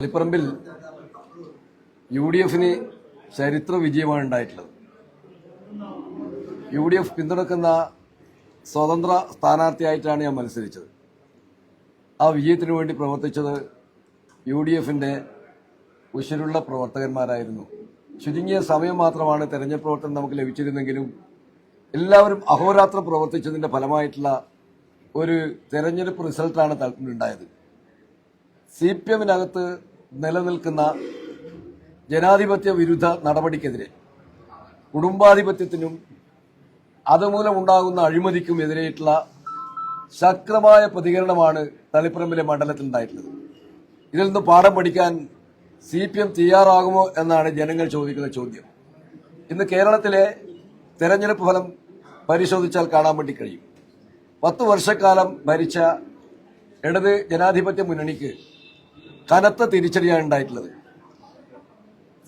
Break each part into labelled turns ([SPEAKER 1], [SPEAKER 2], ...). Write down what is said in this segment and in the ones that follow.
[SPEAKER 1] തളിപ്പറമ്പിൽ UDF ചരിത്ര വിജയമാണ് ഉണ്ടായിട്ടുള്ളത്. UDF പിന്തുണക്കുന്ന സ്വതന്ത്ര സ്ഥാനാർത്ഥിയായിട്ടാണ് ഞാൻ മത്സരിച്ചത്. ആ വിജയത്തിനു വേണ്ടി പ്രവർത്തിച്ചത് UDF ഉശിരുള്ള പ്രവർത്തകന്മാരായിരുന്നു. ചുരുങ്ങിയ സമയം മാത്രമാണ് തെരഞ്ഞെടുപ്പ് പ്രവർത്തനം നമുക്ക് ലഭിച്ചിരുന്നെങ്കിലും എല്ലാവരും അഹോരാത്രം പ്രവർത്തിച്ചതിന്റെ ഫലമായിട്ടുള്ള ഒരു തെരഞ്ഞെടുപ്പ് റിസൾട്ടാണ് ഉണ്ടായത്. CPM-നകത്ത് നിലനിൽക്കുന്ന ജനാധിപത്യ വിരുദ്ധ നടപടിക്കെതിരെ, കുടുംബാധിപത്യത്തിനും അതുമൂലം ഉണ്ടാകുന്ന അഴിമതിക്കും എതിരെയിട്ടുള്ള ശക്തമായ പ്രതികരണമാണ് തളിപ്പറമ്പിലെ മണ്ഡലത്തിൽ ഉണ്ടായിട്ടുള്ളത്. ഇതിൽ നിന്ന് പാഠം പഠിക്കാൻ CPM തയ്യാറാകുമോ എന്നാണ് ജനങ്ങൾ ചോദിക്കുന്ന ചോദ്യം. ഇന്ന് കേരളത്തിലെ തെരഞ്ഞെടുപ്പ് ഫലം പരിശോധിച്ചാൽ കാണാൻ വേണ്ടി കഴിയും. 10 വർഷക്കാലം ഭരിച്ച ഇടത് ജനാധിപത്യ മുന്നണിക്ക് കനത്ത തിരിച്ചടിയാണ് ഉണ്ടായിട്ടുള്ളത്.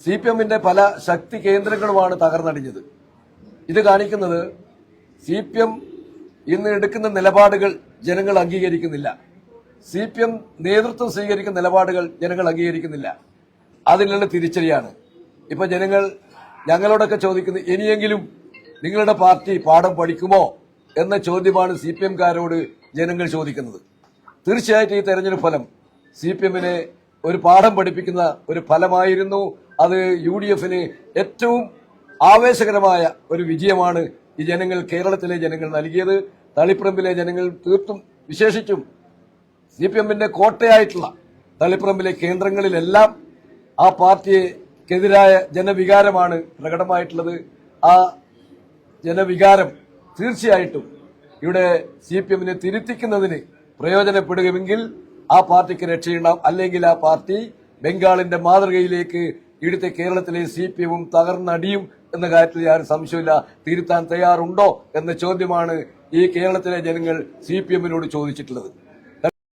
[SPEAKER 1] CPM-ന്റെ പല ശക്തി കേന്ദ്രങ്ങളുമാണ് തകർന്നടിഞ്ഞത്. ഇത് കാണിക്കുന്നത് CPM ഇന്ന് എടുക്കുന്ന നിലപാടുകൾ ജനങ്ങൾ അംഗീകരിക്കുന്നില്ല. CPM നേതൃത്വം സ്വീകരിക്കുന്ന നിലപാടുകൾ ജനങ്ങൾ അംഗീകരിക്കുന്നില്ല. അതിനുള്ള തിരിച്ചടിയാണ്. ഇപ്പൊ ജനങ്ങൾ ഞങ്ങളോടൊക്കെ ചോദിക്കുന്നത്, ഇനിയെങ്കിലും നിങ്ങളുടെ പാർട്ടി പാഠം പഠിക്കുമോ എന്ന ചോദ്യമാണ് CPM-കാരോട് ജനങ്ങൾ ചോദിക്കുന്നത്. തീർച്ചയായിട്ടും ഈ തെരഞ്ഞെടുപ്പ് ഫലം CPM-നെ ഒരു പാഠം പഠിപ്പിക്കുന്ന ഒരു ഫലമായിരുന്നു. അത് UDF ഏറ്റവും ആവേശകരമായ ഒരു വിജയമാണ് ഈ കേരളത്തിലെ ജനങ്ങൾ നൽകിയത്. തളിപ്പറമ്പിലെ ജനങ്ങൾ തീർത്തും വിശേഷിച്ചും CPM-ന്റെ കോട്ടയായിട്ടുള്ള തളിപ്പറമ്പിലെ കേന്ദ്രങ്ങളിലെല്ലാം ആ പാർട്ടിക്കെതിരായ ജനവികാരമാണ് പ്രകടമായിട്ടുള്ളത്. ആ ജനവികാരം തീർച്ചയായിട്ടും ഇവിടെ CPM-നെ തിരുത്തിക്കുന്നതിന് പ്രയോജനപ്പെടുമെങ്കിൽ ആ പാർട്ടിക്ക് രക്ഷയുണ്ടാവും. അല്ലെങ്കിൽ ആ പാർട്ടി ബംഗാളിന്റെ മാതൃകയിലേക്ക് ഇവിടുത്തെ കേരളത്തിലെ CPM-ഉം തകർന്നടിയും എന്ന കാര്യത്തിൽ യാതൊരു സംശയമില്ല. തിരുത്താൻ തയ്യാറുണ്ടോ എന്ന ചോദ്യമാണ് ഈ കേരളത്തിലെ ജനങ്ങൾ CPM-നോട് ചോദിച്ചിട്ടുള്ളത്.